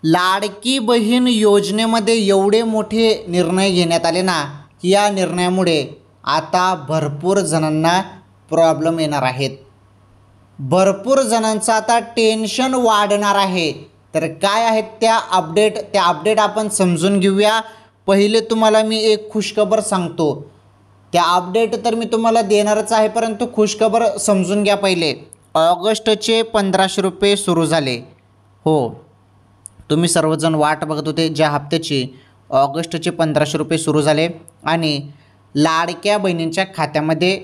लाडकी बहीण योजनेमध्ये एवढे मोठे निर्णय घेण्यात आले ना, की या निर्णयामुळे आता भरपूर जणांना प्रॉब्लेम येणार आहेत. भरपूर जणांचं आता टेन्शन वाढणार आहे. तर काय आहेत त्या अपडेट आपण समजून घेऊया. पहिले तुम्हाला मी एक खुशखबर सांगतो. त्या अपडेट तर मी तुम्हाला देणारच आहे, परंतु खुशखबर समजून घ्या पहिले. ऑगस्टचे 1500 रुपये सुरू झाले. हो, तुम्ही सर्वजण वाट बघत होते ज्या हप्त्याची. ऑगस्टचे 1500 रुपये सुरू झाले आणि लाडक्या बहिणींच्या खात्यामध्ये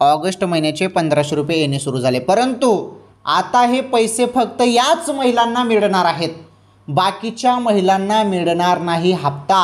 ऑगस्ट महिन्याचे 1500 रुपये येणे सुरू झाले. परंतु आता हे पैसे फक्त याच महिलांना मिळणार आहेत, बाकीच्या महिलांना मिळणार नाही. हप्ता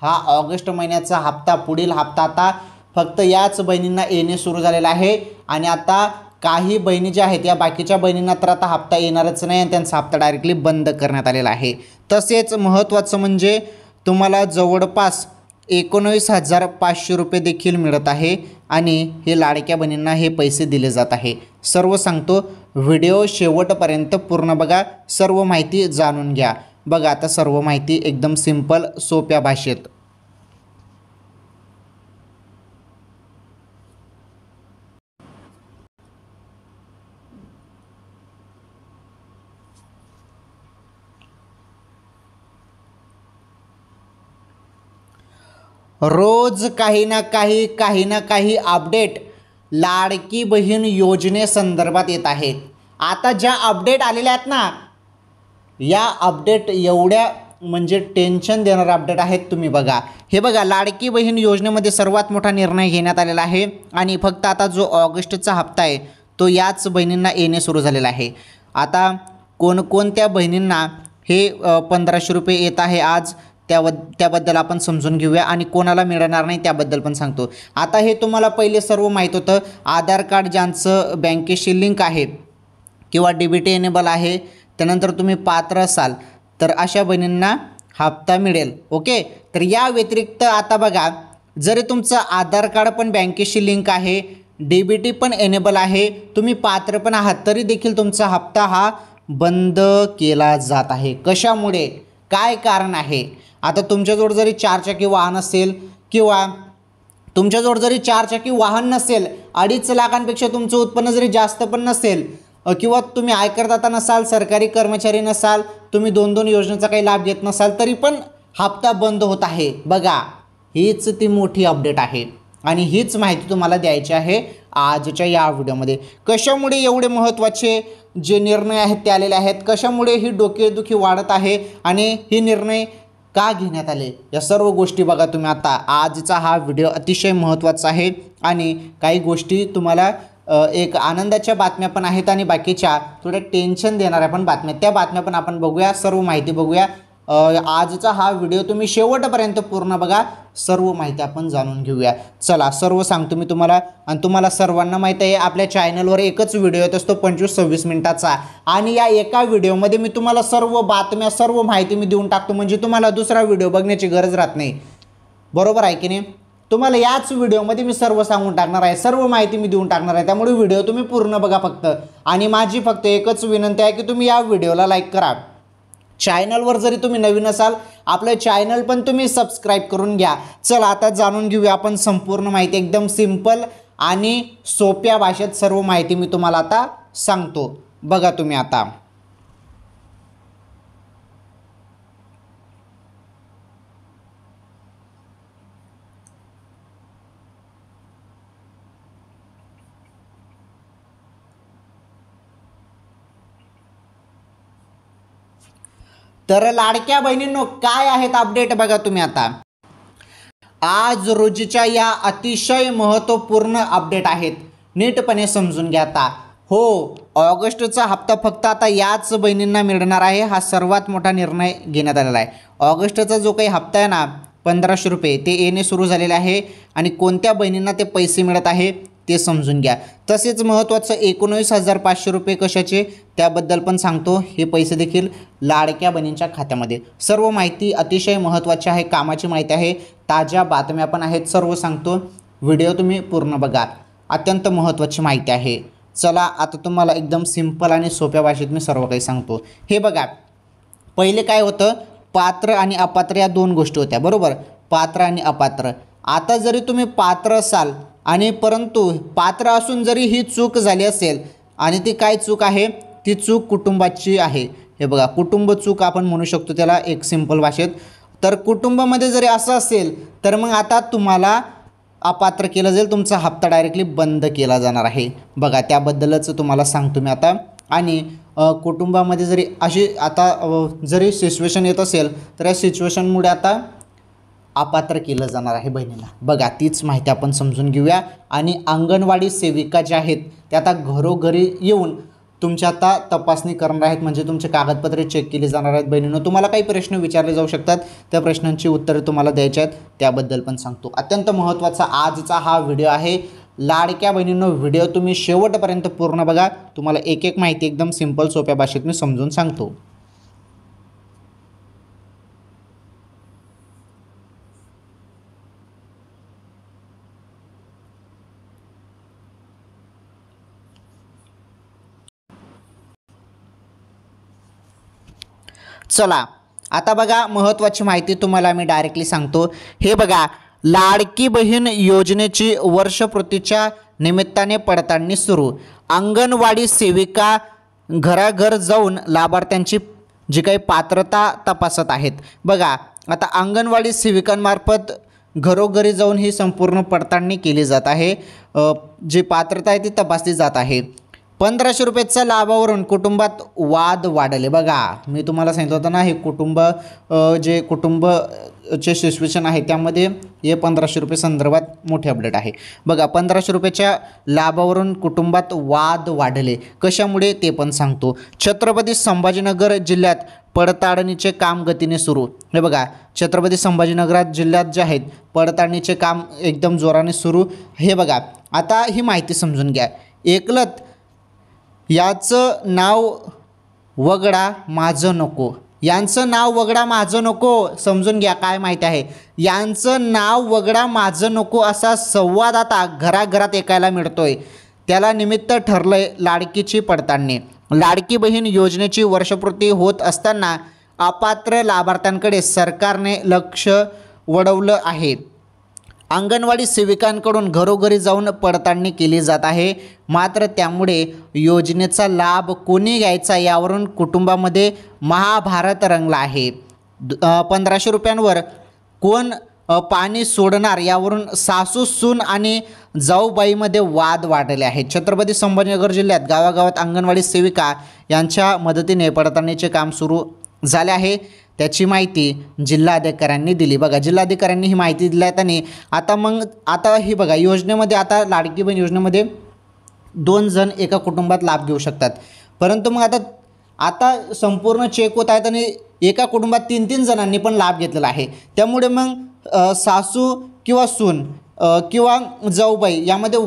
हा ऑगस्ट महिन्याचा हप्ता, पुढील हप्ता आता फक्त याच बहिणींना येणे सुरू झालेला आहे. आणि आता काही बहिणी ज्या आहेत या बाकीच्या बहिणींना तर आता हप्ता येणारच नाही आणि त्यांचा हप्ता डायरेक्टली बंद करण्यात आलेला आहे. तसेच महत्त्वाचं म्हणजे तुम्हाला जवळपास 19,500 रुपये देखील मिळत आहे आणि हे लाडक्या बहिणींना हे पैसे दिले जात आहे. सर्व सांगतो, व्हिडिओ शेवटपर्यंत पूर्ण बघा, सर्व माहिती जाणून घ्या. बघा आता सर्व माहिती एकदम सिंपल सोप्या भाषेत. रोज काही ना काही अपडेट लाडकी बहीण योजनेसंदर्भात येत आहेत. आता ज्या अपडेट आलेल्या आहेत ना, या अपडेट एवढ्या म्हणजे टेन्शन देणारे अपडेट आहेत. तुम्ही बघा, हे बघा, लाडकी बहीण योजनेमध्ये सर्वात मोठा निर्णय घेण्यात आलेला आहे आणि फक्त आता जो ऑगस्टचा हप्ता आहे तो याच बहिणींना येणे सुरू झालेला आहे. आता कोणकोणत्या बहिणींना हे 1500 रुपये येत आहे आज, त्याबद्दल आपण समजून घेऊया आणि कोणाला मिळणार नाही त्याबद्दल पण सांगतो. आता हे तुम्हाला पहिले सर्व माहीत होतं. आधार कार्ड ज्यांचं बँकेशी लिंक आहे किंवा DBT एनेबल आहे, त्यानंतर तुम्ही पात्र असाल तर अशा बहिणींना हप्ता मिळेल. ओके, तर या व्यतिरिक्त आता बघा, जरी तुमचं आधार कार्ड पण बँकेशी लिंक आहे, DBT पण एनेबल आहे, तुम्ही पात्र पण आहात, तरी देखील तुमचा हप्ता हा बंद केला जात आहे. कशामुळे, काय कारण आहे? आता तुमच्याजवळ जरी 4 चाकी वाहन असेल किंवा तुमच्याजवळ जरी 4 चाकी वाहन नसेल, 2.5 लाखांपेक्षा तुमचं उत्पन्न जरी जास्त पण नसेल किंवा तुम्ही आयकरदाता नसाल, सरकारी कर्मचारी नसाल, तुम्ही 2-2 योजनेचा काही लाभ घेत नसाल, तरी पण हप्ता बंद होत आहे. बघा, हीच ती मोठी अपडेट आहे आणि हीच माहिती तुम्हाला द्यायची आहे आजच्या या व्हिडिओमध्ये. कशामुळे एवढे महत्त्वाचे जे निर्णय आहेत ते आलेले आहेत, कशामुळे ही डोकेदुखी वाढत आहे आणि हे निर्णय का घेण्यात आले, या सर्व गोष्टी बघा तुम्ही. आता आजचा हा व्हिडिओ अतिशय महत्त्वाचा आहे आणि काही गोष्टी तुम्हाला एक आनंदाच्या बातम्या पण आहेत आणि बाकीच्या थोड्या टेन्शन देणाऱ्या पण बातम्या, त्या बातम्या पण आपण बघूया, सर्व माहिती बघूया. आजचा हा व्हिडिओ तुम्ही शेवटपर्यंत पूर्ण बघा, सर्व माहिती आपण जाणून घेऊया. चला, सर्व सांगतो मी तुम्हाला. आणि तुम्हाला सर्वांना माहीत आहे आपल्या चॅनलवर एकच व्हिडिओ येत असतो 25-26 मिनिटाचा, आणि या एका व्हिडिओमध्ये मी तुम्हाला सर्व बातम्या, सर्व माहिती मी देऊन टाकतो, म्हणजे तुम्हाला दुसरा व्हिडिओ बघण्याची गरज राहत नाही. बरोबर आहे की नाही? तुम्हाला याच व्हिडिओमध्ये मी सर्व सांगून टाकणार आहे, सर्व माहिती मी देऊन टाकणार आहे. त्यामुळे व्हिडिओ तुम्ही पूर्ण बघा फक्त. आणि माझी फक्त एकच विनंती आहे की तुम्ही या व्हिडिओला लाईक करा. चॅनलवर जरी तुम्ही नवीन असाल, आपलं चॅनल पण तुम्ही सबस्क्राईब करून घ्या. चला, आता जाणून घेऊया आपण संपूर्ण माहिती. एकदम सिंपल आणि सोप्या भाषेत सर्व माहिती मी तुम्हाला आता सांगतो. बघा तुम्ही आता. तर लाडक्या बहिणींनो, काय आहेत अपडेट बघा तुम्ही आता. आज रोजीच्या या अतिशय महत्त्वपूर्ण अपडेट आहेत, नीटपणे समजून घ्या आता. हो, ऑगस्टचा हप्ता फक्त आता याच बहिणींना मिळणार आहे. हा सर्वात मोठा निर्णय घेण्यात आलेला आहे. ऑगस्टचा जो काही हप्ता आहे ना 1500 रुपये, ते येणे सुरू झालेले आहे आणि कोणत्या बहिणींना ते पैसे मिळत आहे ते समजून घ्या. तसेच महत्त्वाचं 19,500 रुपये कशाचे त्याबद्दल पण सांगतो. हे पैसे देखील लाडक्या बहिणींच्या खात्यामध्ये. सर्व माहिती अतिशय महत्त्वाची आहे, कामाची माहिती आहे, ताज्या बातम्या पण आहेत, सर्व सांगतो. व्हिडिओ तुम्ही पूर्ण बघा, अत्यंत महत्त्वाची माहिती आहे. चला, आता तुम्हाला एकदम सिंपल आणि सोप्या भाषेत मी सर्व काही सांगतो. हे बघा, पहिले काय होतं, पात्र आणि अपात्र या दोन गोष्टी होत्या, बरोबर, पात्र आणि अपात्र. आता जरी तुम्ही पात्र असाल आणि परंतु पात्र असून जरी ही चूक झाली असेल आणि ती काय चूक आहे, ती चूक कुटुंबाची आहे. हे बघा, कुटुंब चूक आपण म्हणू शकतो त्याला एक सिंपल भाषेत. तर कुटुंबामध्ये जरी असं असेल तर मग आता तुम्हाला अपात्र केलं जाईल, तुमचा हप्ता डायरेक्टली बंद केला जाणार आहे. बघा, त्याबद्दलच तुम्हाला सांगतो मी आता. आणि कुटुंबामध्ये जरी अशी आता जरी सिच्युएशन येत असेल तर या सिच्युएशनमुळे आता अपात्र केलं जाणार आहे बहिणीला. बघा, तीच माहिती आपण समजून घेऊया. आणि अंगणवाडी सेविका ज्या आहेत त्या आता घरोघरी येऊन तुमची आता तपासणी करणार आहेत, म्हणजे तुमचे कागदपत्रे चेक केली जाणार आहेत. बहिणींनो, तुम्हाला काही प्रश्न विचारले जाऊ शकतात, त्या प्रश्नांची उत्तरे तुम्हाला द्यायची आहेत, त्याबद्दल पण सांगतो. अत्यंत महत्त्वाचा आजचा हा व्हिडिओ आहे. लाडक्या बहिणींनो, व्हिडिओ तुम्ही शेवटपर्यंत पूर्ण बघा, तुम्हाला एक एक माहिती एकदम सिंपल सोप्या भाषेत मी समजून सांगतो. चला, आता बघा, महत्त्वाची माहिती तुम्हाला मी डायरेक्टली सांगतो. हे बघा, लाडकी बहीण योजनेची वर्षपूर्तीच्या निमित्ताने पडताळणी सुरू. अंगणवाडी सेविका घराघर जाऊन लाभार्थ्यांची जी काही पात्रता तपासत आहेत. बघा, आता अंगणवाडी सेविकांमार्फत घरोघरी जाऊन ही संपूर्ण पडताळणी केली जात आहे. जी पात्रता आहे ती तपासली जात आहे. 1500 रुपयाच्या लाभावरून कुटुंबात वाद वाढले. बघा, मी तुम्हाला सांगितलं होतं ना, हे जे कुटुंबचे सिच्युएशन आहे त्यामध्ये हे 1500 रुपये संदर्भात मोठे अपडेट आहे. बघा, 1500 रुपयाच्या लाभावरून कुटुंबात वाद वाढले. कशामुळे ते पण सांगतो. छत्रपती संभाजीनगर जिल्ह्यात पडताळणीचे काम गतीने सुरू. हे बघा, छत्रपती संभाजीनगरात जिल्ह्यात जे आहेत पडताळणीचे काम एकदम जोराने सुरू. हे बघा, आता ही माहिती समजून घ्या. एकलत याचं नाव वगळा माझं नको. यांचं नाव वगळा माझं नको, समजून घ्या काय माहिती आहे. यांचं नाव वगळा माझं नको असा संवाद आता घराघरात ऐकायला मिळतोय. त्याला निमित्त ठरलंय लाडकीची पडताळणी. लाडकी बहीण योजनेची वर्षपूर्ती होत असताना अपात्र लाभार्थ्यांकडे सरकारने लक्ष वळवलं आहे. अंगणवाडी सेविकांकडून घरोघरी जाऊन पडताळणी केली जात आहे. मात्र त्यामुळे योजनेचा लाभ कोणी घ्यायचा यावरून कुटुंबामध्ये महाभारत रंगला आहे. 1500 रुपयांवर कोण पाणी सोडणार यावरून सासू सून आणि जाऊबाईमध्ये वाद वाढले आहेत. छत्रपती संभाजीनगर जिल्ह्यात गावागावात अंगणवाडी सेविका यांच्या मदतीने पडताळणीचे काम सुरू झाले आहे. त्याची माहिती जिल्हाधिकाऱ्यांनी दिली. बघा, जिल्हाधिकाऱ्यांनी ही माहिती दिल्यात. आणि आता ही बघा, योजनेमध्ये आता लाडकी बहीण योजनेमध्ये 2 जण एका कुटुंबात लाभ घेऊ शकतात. परंतु मग आता संपूर्ण चेक होत आहेत आणि एका कुटुंबात 3-3 जणांनी पण लाभ घेतलेला आहे. त्यामुळे मग सासू किंवा सून किंवा जाऊबाई यामध्ये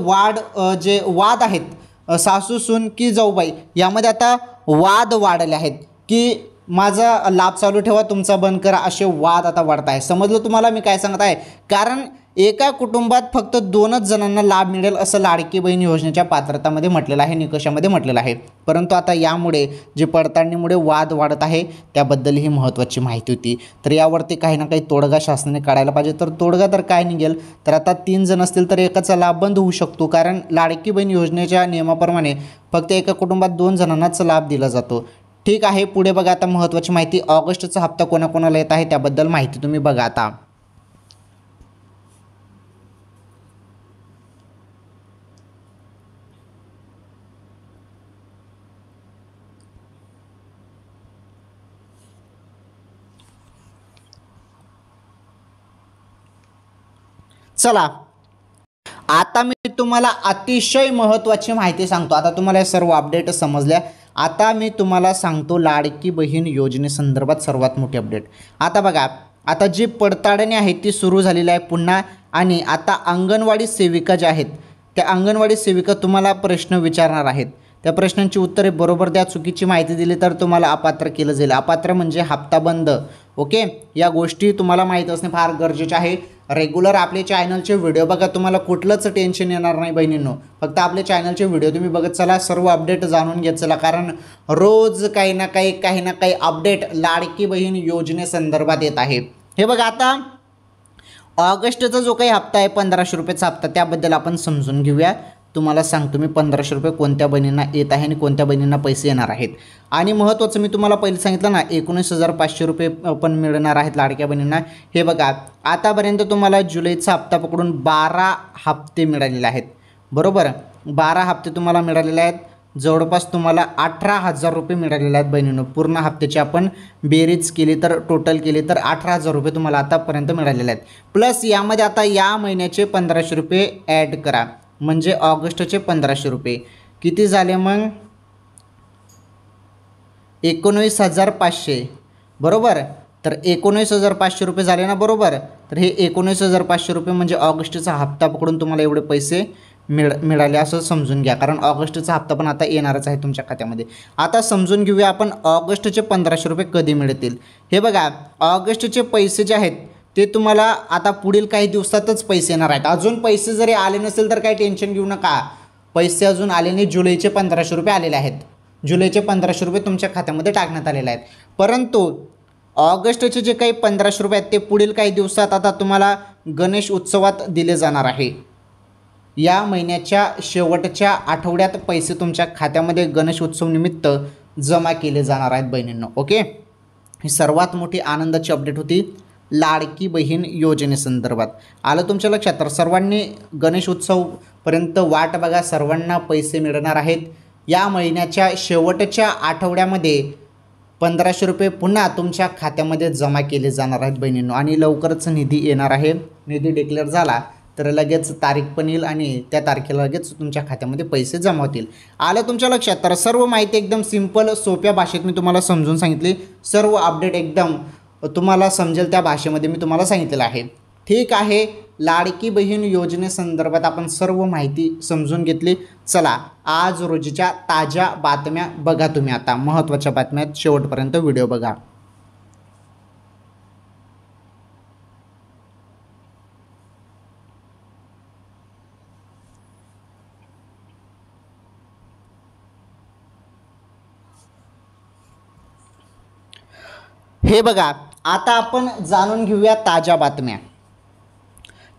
जे वाद आहेत, सासू सून की जाऊबाई यामध्ये आता वाद वाढले आहेत की माझा लाभ चालू ठेवा, तुमचा बंद करा, असे वाद आता वाढत आहे. समजलं तुम्हाला मी काय सांगत आहे? कारण एका कुटुंबात फक्त 2च जणांना लाभ मिळेल असं लाडकी बहीण योजनेच्या पात्रतामध्ये म्हटलेलं आहे, निकषामध्ये म्हटलेलं आहे. परंतु आता यामुळे जे पडताळणीमुळे वाद वाढत आहे त्याबद्दल ही महत्त्वाची माहिती होती. तर यावरती काही ना काही तोडगा शासनाने काढायला पाहिजे. तर तोडगा तर काय निघेल, तर आता 3 जण असतील तर एकाचा लाभ बंद होऊ शकतो. कारण लाडकी बहीण योजनेच्या नियमाप्रमाणे फक्त एका कुटुंबात 2 जणांनाच लाभ दिला जातो. ठीक आहे, पुढे बघा आता महत्त्वाची माहिती. ऑगस्टचा हप्ता कोणाकोणाला येत आहे त्याबद्दल माहिती तुम्ही बघा आता. चला, आता मी तुम्हाला अतिशय महत्त्वाची माहिती सांगतो. आता तुम्हाला हे सर्व अपडेट समजल्या. आता मी तुम्हाला सांगतो लाडकी बहीण योजनेसंदर्भात सर्वात मोठी अपडेट. आता बघा, आता जी पडताळणी आहे ती सुरू झालेली आहे पुन्हा. आणि आता अंगणवाडी सेविका ज्या आहेत त्या अंगणवाडी सेविका तुम्हाला प्रश्न विचारणार आहेत. त्या प्रश्नांची उत्तरे बरोबर द्या. चुकीची माहिती दिली तर तुम्हाला अपात्र केलं जाईल. अपात्र म्हणजे हप्ता बंद. ओके, या गोष्टी तुम्हाला माहीत असणे फार गरजेचे आहे. रेग्युलर आपले चॅनलचे व्हिडिओ बघा, तुम्हाला कुठलंच टेन्शन येणार नाही बहिणींनो. फक्त आपले चॅनलचे व्हिडिओ तुम्ही बघत चला, सर्व अपडेट जाणून घेत चला, कारण रोज काही ना काही अपडेट लाडकी बहीण योजनेसंदर्भात येत आहे. हे बघा, आता ऑगस्टचा जो काही हप्ता आहे 1500 रुपयाचा हप्ता, त्याबद्दल आपण समजून घेऊया. तुम्हाला सांगतो मी 1500 रुपये कोणत्या बहिणींना येत आहे आणि कोणत्या बहिणींना पैसे येणार आहेत. आणि महत्त्वाचं मी तुम्हाला पहिले सांगितलं ना, 19,500 रुपये पण मिळणार आहेत लाडक्या बहिणींना. हे बघा, आतापर्यंत तुम्हाला जुलैचा हप्ता पकडून 12 हप्ते मिळालेले आहेत, बरोबर. 12 हप्ते तुम्हाला मिळालेले आहेत. जवळपास तुम्हाला 18,000 रुपये मिळालेले आहेत बहिणींनो. पूर्ण हप्त्याची आपण बेरीज केली तर, टोटल केली तर 18,000 रुपये तुम्हाला आतापर्यंत मिळालेले आहेत. प्लस यामध्ये आता या महिन्याचे 1500 रुपये ॲड करा, म्हणजे ऑगस्टचे 1500 रुपये किती झाले मग? 19,500, बरोबर. तर 19,500 रुपये झाले ना, बरोबर. तर हे 19,500 रुपये म्हणजे ऑगस्टचा हप्ता पकडून तुम्हाला एवढे पैसे मिळाले असं समजून घ्या, कारण ऑगस्टचा हप्ता पण आता येणारच आहे तुमच्या खात्यामध्ये. आता समजून घेऊया आपण ऑगस्टचे 1500 रुपये कधी मिळतील. हे बघा, ऑगस्टचे पैसे जे आहेत ते तुम्हाला आता पुढील काही दिवसातच पैसे येणार आहेत. अजून पैसे जरी आले नसेल तर काही टेन्शन घेऊ नका, पैसे अजून आले नाही. जुलैचे 1500 रुपये आलेले आहेत, जुलैचे 1500 रुपये तुमच्या खात्यामध्ये टाकण्यात आलेले आहेत. परंतु ऑगस्टचे जे काही 1500 रुपये आहेत ते पुढील काही दिवसात आता तुम्हाला गणेश उत्सवात दिले जाणार आहे. या महिन्याच्या शेवटच्या आठवड्यात पैसे तुमच्या खात्यामध्ये गणेश उत्सव निमित्त जमा केले जाणार आहेत बहिणींनो. ओके, ही सर्वात मोठी आनंदाची अपडेट होती लाडकी बहीण योजनेसंदर्भात. आलं तुमच्या लक्षात? तर सर्वांनी गणेश उत्सवपर्यंत वाट बघा, सर्वांना पैसे मिळणार आहेत. या महिन्याच्या शेवटच्या आठवड्यामध्ये 1500 रुपये पुन्हा तुमच्या खात्यामध्ये जमा केले जाणार आहेत बहिणींनो. आणि लवकरच निधी येणार आहे. निधी डिक्लेअर झाला तर लगेच तारीख पण येईल आणि त्या तारखेला लगेच तुमच्या खात्यामध्ये पैसे जमा होतील. आलं तुमच्या लक्षात? तर सर्व माहिती एकदम सिंपल सोप्या भाषेत मी तुम्हाला समजून सांगितली. सर्व अपडेट एकदम तुम्हाला समजेल त्या भाषेमध्ये मी तुम्हाला सांगितलेलं आहे. ठीक आहे, लाडकी बहीण योजनेसंदर्भात आपण सर्व माहिती समजून घेतली. चला, आज रोजीच्या ताज्या बातम्या बघा तुम्ही. आता महत्त्वाच्या बातम्या, शेवटपर्यंत व्हिडिओ बघा. हे बघा, आता आपण जाणून घेऊया ताज्या बातम्या.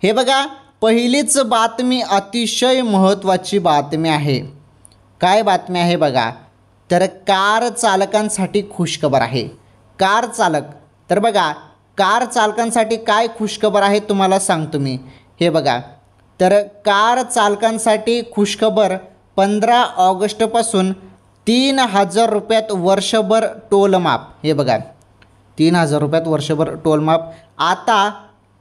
हे बघा, पहिलीच बातमी अतिशय महत्त्वाची बातमी आहे. काय बातमी आहे बघा? तर कार चालकांसाठी खुशखबर आहे. कार चालक, तर बघा, कार चालकांसाठी काय खुशखबर आहे तुम्हाला सांगतो मी. हे बघा, तर कार चालकांसाठी खुशखबर, 15 ऑगस्टपासून 3,000 रुपयात वर्षभर टोल माफ. हे बघा, 3,000 रुपयात वर्षभर टोल माफ. आता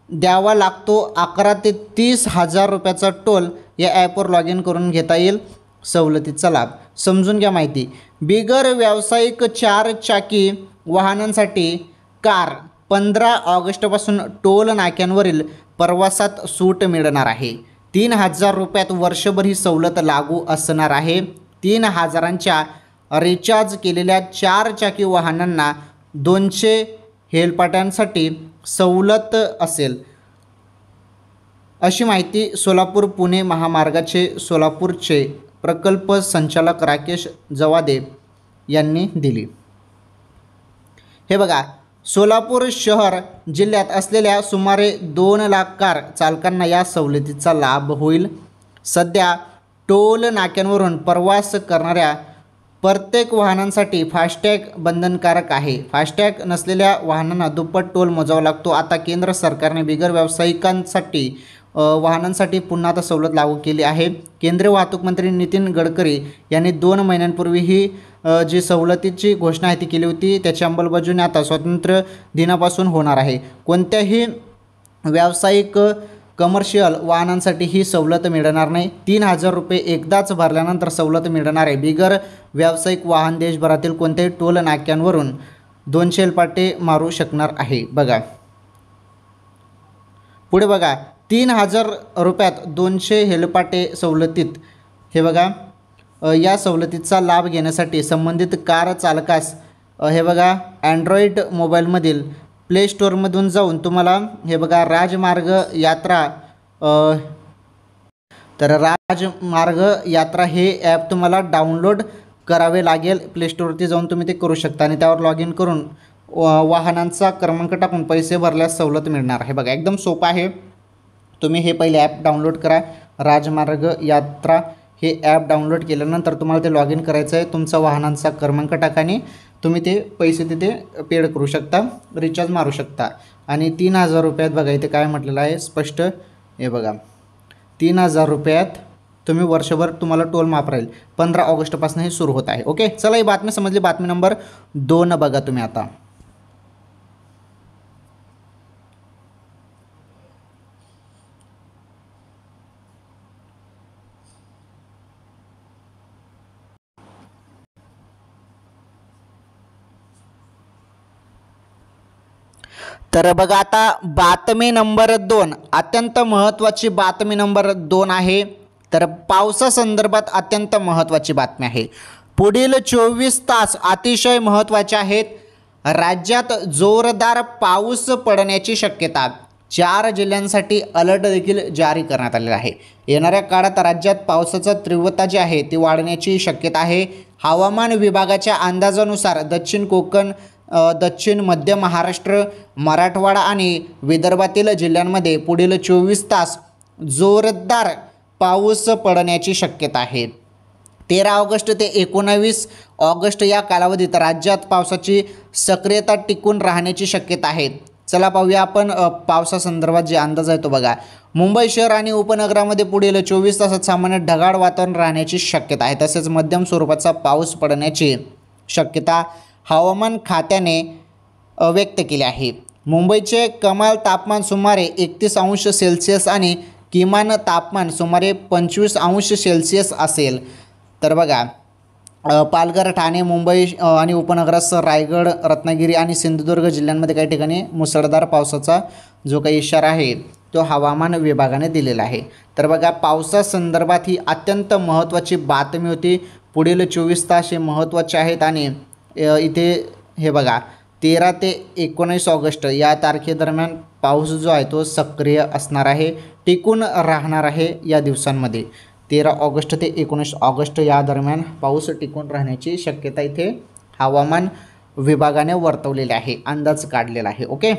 द्यावा लागतो 11 ते 30,000 रुपयाचा टोल. या ॲपवर लॉग इन करून घेता येईल सवलतीचा लाभ. समजून घ्या माहिती. बिगर व्यावसायिक 4 चाकी वाहनांसाठी कार 15 ऑगस्टपासून टोल नाक्यांवरील प्रवासात सूट मिळणार आहे. 3,000 रुपयात वर्षभर ही सवलत लागू असणार आहे. 3,000च्या रिचार्ज केलेल्या 4 चाकी वाहनांना 200 हेलपाट्यांसाठी सवलत असेल, अशी माहिती सोलापूर पुणे महामार्गाचे सोलापूरचे प्रकल्प संचालक राकेश जवादे यांनी दिली. हे बघा, सोलापूर शहर जिल्ह्यात असलेल्या सुमारे 2 लाख कार चालकांना या सवलतीचा लाभ होईल. सध्या टोल नाक्यांवरून प्रवास करणाऱ्या प्रत्येक वाहनांसाठी फास्टॅग बंधनकारक आहे. फास्टॅग नसलेल्या वाहनांना दुप्पट टोल मोजावा लागतो. आता केंद्र सरकारने बिगर व्यावसायिकांसाठी वाहनांसाठी पुन्हा आता सवलत लागू केली आहे. केंद्रीय वाहतूक मंत्री नितीन गडकरी यांनी 2 महिन्यांपूर्वी ही जी सवलतीची घोषणा आहे ती केली होती. त्याची अंमलबजावणी आता स्वातंत्र्य दिनापासून होणार आहे. कोणत्याही व्यावसायिक कमर्शियल वाहनांसाठी ही सवलत मिळणार नाही. 3,000 रुपये एकदाच भरल्यानंतर सवलत मिळणार आहे. बिगर व्यावसायिक वाहन देशभरातील कोणत्याही टोल नाक्यांवरून 200 हेलपाटे मारू शकणार आहे. बघा पुढे बघा, 3,000 रुपयात 200 हेलपाटे सवलतीत. हे बघा, या सवलतीचा लाभ घेण्यासाठी संबंधित कार चालकास हे बघा, अँड्रॉईड मोबाईलमधील प्ले स्टोअरमधून जाऊन तुम्हाला हे बघा राजमार्ग यात्रा तर राजमार्ग यात्रा हे ॲप तुम्हाला डाउनलोड करावे लागेल. प्ले स्टोअरवरती जाऊन तुम्ही ते करू शकता आणि त्यावर लॉग इन करून वाहनांचा क्रमांक टाकून पैसे भरल्यास सवलत मिळणार आहे. बघा एकदम सोपं आहे. तुम्ही हे पहिले ॲप डाउनलोड करा. राजमार्ग यात्रा हे ॲप डाउनलोड केल्यानंतर तुम्हाला ते लॉग इन करायचं आहे. तुमचा वाहनांचा क्रमांक टाका आणि तुम्ही ते पैसे तिथे पेड करू शकता, रिचार्ज मारू शकता. आणि 3,000 रुपयात बघा इथे काय म्हटलेलं आहे स्पष्ट, हे बघा 3,000 रुपयात तुम्ही वर्षभर तुम्हाला टोल माफ राहील. 15 ऑगस्टपासून हे सुरू होत आहे. ओके, चला ही बातमी समजली. बातमी नंबर 2 बघा तुम्ही आता. तर बघा आता बातमी नंबर 2, अत्यंत महत्त्वाची बातमी नंबर 2 आहे. तर पावसासंदर्भात अत्यंत महत्त्वाची बातमी आहे. पुढील 24 तास अतिशय महत्त्वाचे आहेत. राज्यात जोरदार पाऊस पडण्याची शक्यता. 4 जिल्ह्यांसाठी अलर्ट देखील जारी करण्यात आलेला आहे. येणाऱ्या काळात राज्यात पावसाची तीव्रता जी आहे ती वाढण्याची शक्यता आहे. हवामान विभागाच्या अंदाजानुसार दक्षिण कोकण, दक्षिण मध्य महाराष्ट्र, मराठवाडा आणि विदर्भातील जिल्ह्यांमध्ये पुढील 24 तास जोरदार पाऊस पडण्याची शक्यता आहे. 13 ऑगस्ट ते 19 ऑगस्ट या कालावधीत राज्यात पावसाची सक्रियता टिकून राहण्याची शक्यता आहे. चला पाहूया आपण पावसासंदर्भात जे अंदाज आहे तो बघा. मुंबई शहर आणि उपनगरामध्ये पुढील 24 तासात सामान्य ढगाळ वातावरण राहण्याची शक्यता आहे. तसेच मध्यम स्वरूपाचा पाऊस पडण्याची शक्यता हवामान खात्याने व्यक्त केली आहे. मुंबईचे कमाल तापमान सुमारे 31 अंश सेल्सिअस आणि किमान तापमान सुमारे 25 अंश सेल्सिअस असेल. तर बघा पालघर, ठाणे, मुंबई आणि उपनगरासह रायगड, रत्नागिरी आणि सिंधुदुर्ग जिल्ह्यांमध्ये काही ठिकाणी मुसळधार पावसाचा जो काही इशारा आहे तो हवामान विभागाने दिलेला आहे. तर बघा पावसासंदर्भात ही अत्यंत महत्त्वाची बातमी होती. पुढील 24 तास हे महत्त्वाचे आहेत आणि इथे हे बघा 13 ते 19 ऑगस्ट या तारखेदरम्यान पाऊस जो आहे तो सक्रिय असणार आहे, टिकून राहणार आहे. या दिवसांमध्ये 13 ऑगस्ट ते 19 ऑगस्ट या दरम्यान पाऊस टिकून राहण्याची शक्यता इथे हवामान विभागाने वर्तवलेली आहे, अंदाज काढलेला आहे. ओके,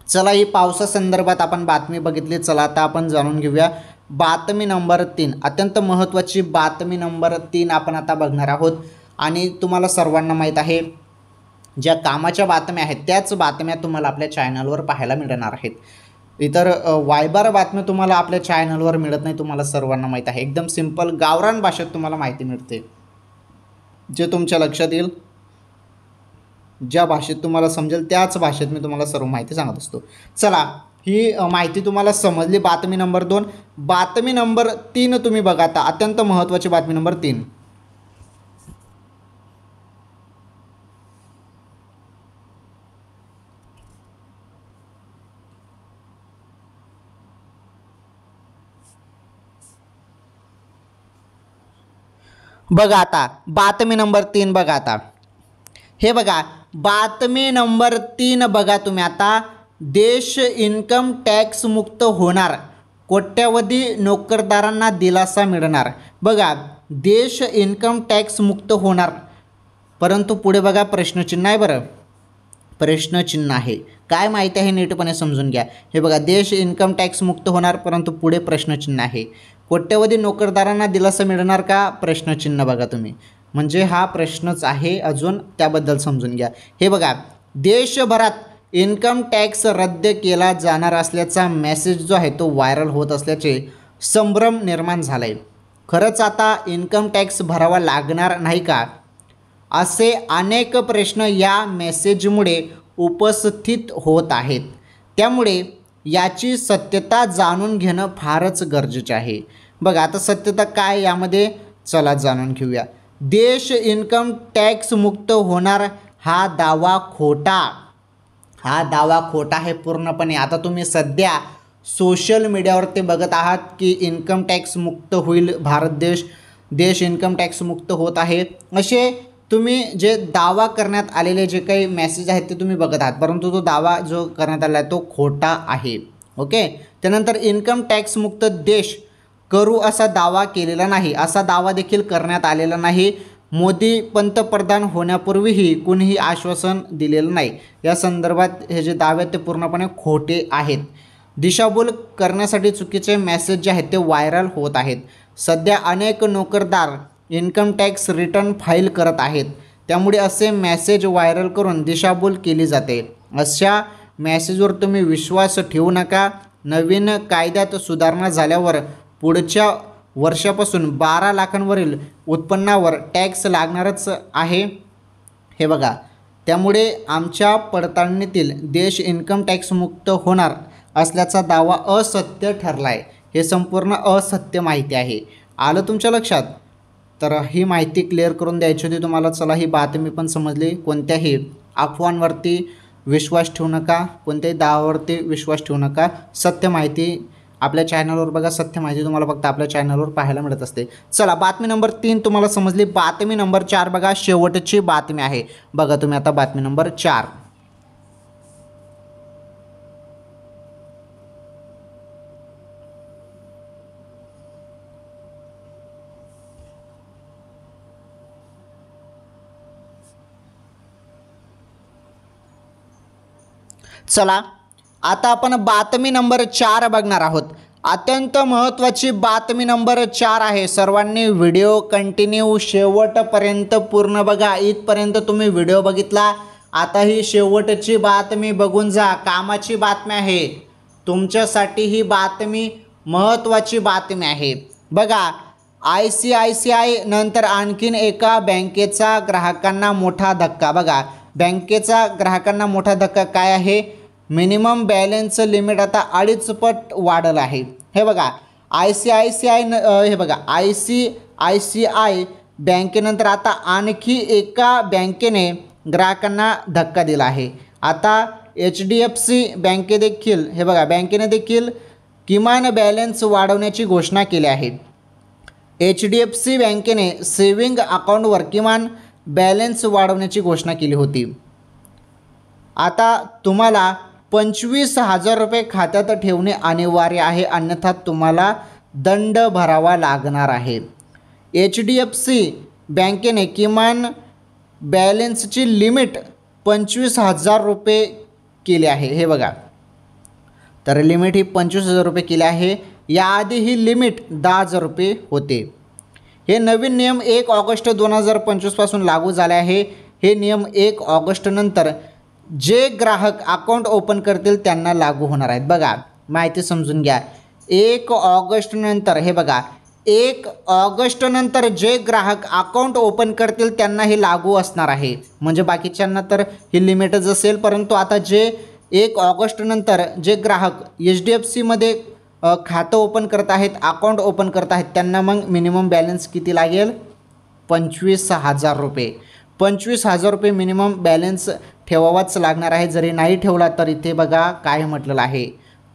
चला ही पावसासंदर्भात आपण बातमी बघितली. चला आता आपण जाणून घेऊया बातमी नंबर 3, अत्यंत महत्त्वाची बातमी नंबर 3 आपण आता बघणार आहोत. आणि तुम्हाला सर्वांना माहीत आहे ज्या कामाच्या बातम्या आहेत त्याच बातम्या तुम्हाला आपल्या चॅनलवर पाहायला मिळणार आहेत. इतर वायबार बातम्या तुम्हाला आपल्या चॅनलवर मिळत नाही, तुम्हाला सर्वांना माहीत आहे. एकदम सिंपल गावरान भाषेत तुम्हाला माहिती मिळते, जे तुमच्या लक्षात येईल, ज्या भाषेत तुम्हाला समजेल त्याच भाषेत मी तुम्हाला सर्व माहिती सांगत असतो. चला ही माहिती तुम्हाला समजली. बातमी नंबर 2. बातमी नंबर 3 तुम्ही बघा आता, अत्यंत महत्त्वाची बातमी नंबर 3. बघा आता बातमी नंबर 3 बघा आता, हे बघा बातमी नंबर 3 बघा तुम्ही आता. देश इन्कम टॅक्स मुक्त होणार, कोट्यवधी नोकरदारांना दिलासा मिळणार. बघा देश इन्कम टॅक्स मुक्त होणार, परंतु पुढे बघा प्रश्नचिन्ह आहे. बरं प्रश्नचिन्ह आहे, काय माहिती आहे नीटपणे समजून घ्या. हे बघा देश इन्कम टॅक्स मुक्त होणार, परंतु पुढे प्रश्नचिन्ह आहे. कोट्यवधी नोकरदारांना दिलासा मिळणार का, प्रश्नचिन्ह बघा तुम्ही, म्हणजे हा प्रश्नच आहे अजून, त्याबद्दल समजून घ्या. हे बघा देशभरात इन्कम टॅक्स रद्द केला जाणार असल्याचा मेसेज जो आहे तो व्हायरल होत असल्याचे संभ्रम निर्माण झाला आहे. खरंच आता इन्कम टॅक्स भरावा लागणार नाही का, असे अनेक प्रश्न या मेसेजमुळे उपस्थित होत आहेत. त्यामुळे याची सत्यता जाणून घेणं फारच गरजेचे आहे. बघा आता सत्यता काय यामध्ये, चला जाणून घेऊया. देश इन्कम टॅक्स मुक्त होणार हा दावा खोटा, हा दावा खोटा आहे पूर्णपणे. आता तुम्ही सध्या सोशल मीडियावर ते बघत आहात की इन्कम टॅक्स मुक्त होईल भारत देश, देश इन्कम टॅक्स मुक्त होत आहे, असे तुम्ही जे दावा करण्यात आलेले जे काही मेसेज आहेत ते तुम्ही बघत आहात, परंतु तो दावा जो करण्यात आला आहे तो खोटा आहे. ओके. त्यानंतर इन्कम टॅक्स मुक्त देश करू असा दावा केलेला नाही, असा दावा देखील करण्यात आलेला नाही. मोदी पंतप्रधान होण्यापूर्वीही कुणीही आश्वासन दिलेलं नाही. या संदर्भात हे जे दावे आहेत ते पूर्णपणे खोटे आहेत. दिशाभूल करण्यासाठी चुकीचे मेसेज जे आहेत ते व्हायरल होत आहेत. सध्या अनेक नोकरदार इन्कम टॅक्स रिटर्न फाईल करत आहेत, त्यामुळे असे मेसेज व्हायरल करून दिशाभूल केली जाते. अशा मेसेजवर तुम्ही विश्वास ठेवू नका. नवीन कायद्यात सुधारणा झाल्यावर पुढच्या वर्षापासून 12 लाखांवरील उत्पन्नावर टॅक्स लागणारच आहे. हे बघा, त्यामुळे आमच्या पडताळणीतील देश इन्कम टॅक्स मुक्त होणार असल्याचा दावा असत्य ठरला आहे. हे संपूर्ण असत्य माहिती आहे. आलं तुमच्या लक्षात? तर ही माहिती क्लिअर करून द्यायची होती तुम्हाला. चला, ही बातमी पण समजली. कोणत्याही अफवांवरती विश्वास ठेवू नका, कोणत्याही दावावरती विश्वास ठेवू नका. सत्य माहिती आपल्या चॅनलवर बघा. सत्य माहिती तुम्हाला फक्त आपल्या चॅनलवर पाहायला मिळत असते. चला, बातमी नंबर 3 तुम्हाला समजली. बातमी नंबर 4 बघा, शेवटची बातमी आहे. बघा तुम्ही आता बातमी नंबर 4. चला, आता आपण बातमी नंबर 4 बघणार आहोत. अत्यंत महत्त्वाची बातमी नंबर 4 आहे. सर्वांनी व्हिडिओ कंटिन्यू शेवटपर्यंत पूर्ण बघा. इथपर्यंत तुम्ही व्हिडिओ बघितला, आता ही शेवटची बातमी बघून जा. कामाची बातमी आहे तुमच्यासाठी. ही बातमी महत्त्वाची बातमी आहे. बघा, ICICI नंतर आणखीन एका बँकेचा ग्राहकांना मोठा धक्का. बघा, बँकेचा ग्राहकांना मोठा धक्का काय आहे? मिनिमम बॅलन्स लिमिट आता 2.5 पट वाढलं आहे. हे बघा, ICICI हे बघा, ICICI बँकेनंतर आता आणखी एका बँकेने ग्राहकांना धक्का दिला आहे. आता HDFC बँके देखील, हे बघा, बँकेने देखील किमान बॅलन्स वाढवण्याची घोषणा केली आहे. HDFC बँकेने सेविंग अकाउंटवर किमान बॅलन्स वाढवण्याची घोषणा केली होती. आता तुम्हाला 25,000 रुपये खात्यात ठेवणे अनिवार्य आहे, अन्यथा तुम्हाला दंड भरावा लागणार आहे. HDFC बँकेने किमान बॅलन्सची लिमिट 25,000 रुपये केली आहे. हे बघा, तर लिमिट ही 25,000 रुपये केली आहे. याआधी ही लिमिट 10,000 रुपये होते. हे नवीन नियम 1 ऑगस्ट 2025 पासून लागू झाले आहे. हे नियम 1 ऑगस्ट नंतर जे ग्राहक अकाउंट ओपन करतील त्यांना लागू होणार आहेत. बघा, माहिती समजून घ्या. 1 ऑगस्ट नंतर, हे बघा, 1 ऑगस्ट नंतर जे ग्राहक अकाउंट ओपन करतील त्यांना हे लागू असणार आहे. म्हणजे बाकीच्यांना तर ही लिमिटच असेल, परंतु आता जे 1 ऑगस्ट नंतर जे ग्राहक HDFCमध्ये खातं ओपन करत आहेत, अकाउंट ओपन करत आहेत, त्यांना मग मिनिमम बॅलन्स किती लागेल? 25,000 रुपये. 25,000 रुपये मिनिमम बॅलन्स ठेवावाच लागणार आहे. जरी नाही ठेवला तर इथे बघा काय म्हटलेलं आहे,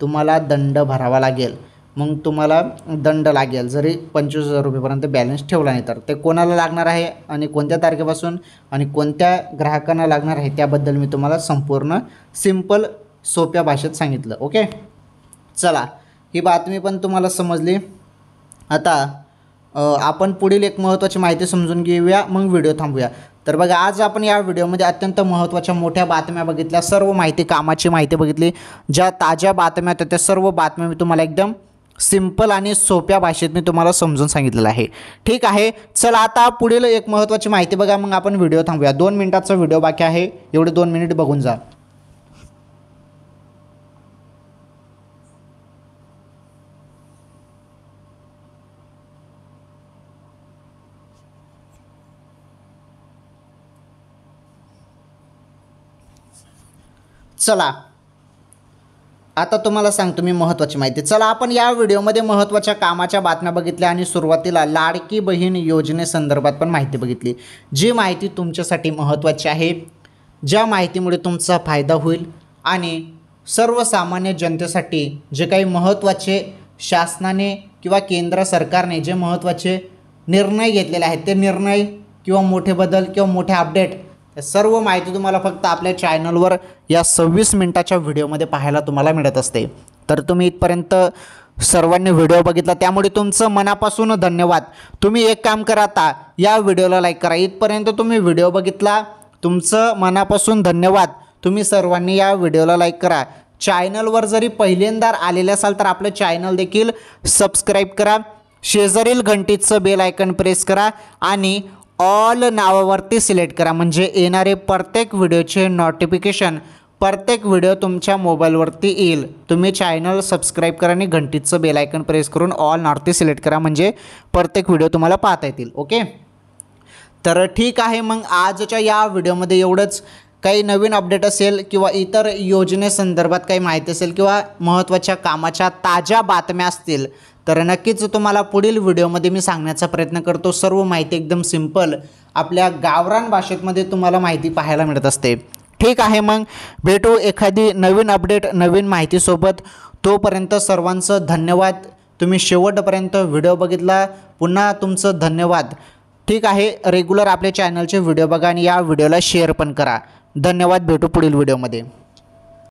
तुम्हाला दंड भरावा लागेल. मग तुम्हाला दंड लागेल जरी 25,000 रुपयेपर्यंत बॅलन्स ठेवला नाही तर. ते कोणाला लागणार आहे आणि कोणत्या तारखेपासून आणि कोणत्या ग्राहकांना लागणार आहे त्याबद्दल मी तुम्हाला संपूर्ण सिंपल सोप्या भाषेत सांगितलं. ओके, चला, ही बातमी पण तुम्हाला समजली. आता आपण पुढील एक महत्त्वाची माहिती समजून घेऊया, मग व्हिडिओ थांबूया. तर बघा, आज आपण या व्हिडिओमध्ये अत्यंत महत्त्वाच्या मोठ्या बातम्या बघितल्या. सर्व माहिती, कामाची माहिती बघितली. ज्या ताज्या बातम्या होत्या त्या सर्व बातम्या मी तुम्हाला एकदम सिंपल आणि सोप्या भाषेत मी तुम्हाला समजून सांगितलेलं आहे. ठीक आहे, चला आता पुढील एक महत्त्वाची माहिती बघा, मग आपण व्हिडिओ थांबूया. 2 मिनिटाचा व्हिडिओ बाकी आहे, एवढे 2 मिनिट बघून जा. चला, आता तुम्हाला सांगतो मी महत्त्वाची माहिती. चला, आपण या व्हिडिओमध्ये महत्त्वाच्या कामाच्या बातम्या बघितल्या आणि सुरुवातीला लाडकी बहीण योजनेसंदर्भात पण माहिती बघितली. जी माहिती तुमच्यासाठी महत्त्वाची आहे, ज्या माहितीमुळे तुमचा फायदा होईल आणि सर्वसामान्य जनतेसाठी जे काही महत्त्वाचे शासनाने किंवा केंद्र सरकारने जे महत्त्वाचे निर्णय घेतलेले आहेत ते निर्णय किंवा मोठे बदल किंवा मोठे अपडेट सर्व माहिती तुम्हाला फक्त आपल्या चॅनलवर या 26 मिनिटाच्या व्हिडिओमध्ये पाहायला तुम्हाला मिळत असते। तर तुम्ही इथपर्यंत सर्वांनी व्हिडिओ बघितला त्यामुळे तुमचं मनापासून धन्यवाद। तुम्ही एक काम करा, आता या व्हिडिओला लाईक करा। इथपर्यंत तुम्ही व्हिडिओ बघितला, तुमचं मनापासून धन्यवाद। तुम्ही सर्वांनी या व्हिडिओला लाईक करा। चॅनलवर जरी पहिल्यांदा आलेले असाल तर आपलं चॅनल देखील सबस्क्राईब करा, शेजारील घंटीचं बेल आयकन प्रेस करा आणि ऑल नावावरती सिलेक्ट करा, म्हणजे येणारे प्रत्येक व्हिडिओचे नोटिफिकेशन प्रत्येक व्हिडिओ तुमच्या मोबाईलवरती येईल। तुम्ही चॅनल सबस्क्राईब करा आणि घंटीचं बेल आयकन प्रेस करून ऑल नावरती सिलेक्ट करा, म्हणजे प्रत्येक व्हिडिओ तुम्हाला पाहता येतील। ओके, तर ठीक आहे, मग आजच्या या व्हिडिओमध्ये एवढंच। काही नवीन अपडेट असेल किंवा इतर योजनेसंदर्भात काही माहिती असेल किंवा महत्त्वाच्या कामाच्या ताज्या बातम्या असतील तर नक्कीच तुम्हाला पुढील व्हिडिओमध्ये मी सांगण्याचा प्रयत्न करतो। सर्व माहिती एकदम सिंपल आपल्या गावरान भाषेमध्ये तुम्हाला माहिती पाहायला मिळत असते। ठीक आहे, मग भेटू एखादी नवीन अपडेट नवीन माहितीसोबत। तोपर्यंत सर्वांचं धन्यवाद। तुम्ही शेवटपर्यंत व्हिडिओ बघितला, पुन्हा तुमचं धन्यवाद। ठीक आहे, रेग्युलर आपल्या चॅनलचे व्हिडिओ बघा आणि या व्हिडिओला शेअर पण करा। धन्यवाद, भेटू पुढील व्हिडिओमध्ये।